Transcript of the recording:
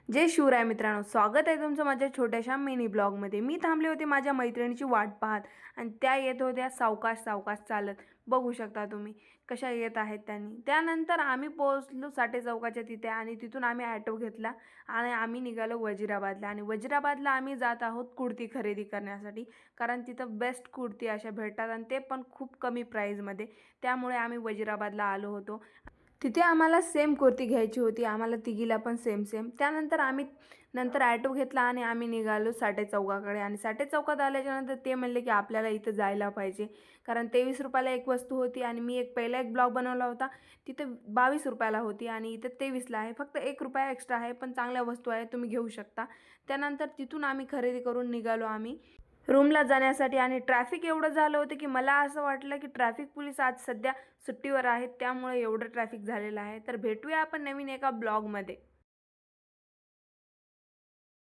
जय शिवराय मित्रांनो, स्वागत आहे तुमचं माझ्या छोट्याशा मिनी ब्लॉगमध्ये। मी थांबले होते माझ्या मैत्रिणीची वाट पाहत आणि त्या येत होत्या सावकाश सावकाश चालत। बघू शकता तुम्ही कशा येत आहेत त्यांनी। त्यानंतर आम्ही पोहोचलो साठे चौकाच्या तिथे आणि तिथून आम्ही ऑटो घेतला आणि आम्ही निघालो वजिराबादला। आणि वजिराबादला आम्ही जात आहोत कुर्ती खरेदी करण्यासाठी, कारण तिथं बेस्ट कुर्ती अशा भेटतात आणि ते पण खूप कमी प्राईजमध्ये। त्यामुळे आम्ही वजिराबादला आलो होतो। तिथे आम्हाला सेम कुर्ती घ्यायची होती, आम्हाला तिघीला पण सेम सेम। त्यानंतर आम्ही ऑटो घेतला आणि आम्ही निघालो साठे चौकाकडे। आणि साठे चौकात आल्याच्यानंतर ते म्हणले की आपल्याला इथं जायला पाहिजे, कारण 23 रुपयाला एक वस्तू होती। आणि मी पहिला एक ब्लॉग बनवला होता, तिथे 22 रुपयाला होती आणि इथं 23ला आहे। फक्त 1 रुपया एक्स्ट्रा आहे, पण चांगल्या वस्तू आहे, तुम्ही घेऊ शकता। त्यानंतर तिथून आम्ही खरेदी करून निघालो आम्ही रूमला जाण्यासाठी। आणि ट्रॅफिक एवढं झालं होतं की मला असं वाटलं की ट्रॅफिक पोलीस आज सध्या सुट्टीवर आहेत, त्यामुळे एवढं ट्रॅफिक झालेलं आहे। तर भेटूया आपण नवीन एका ब्लॉगमध्ये।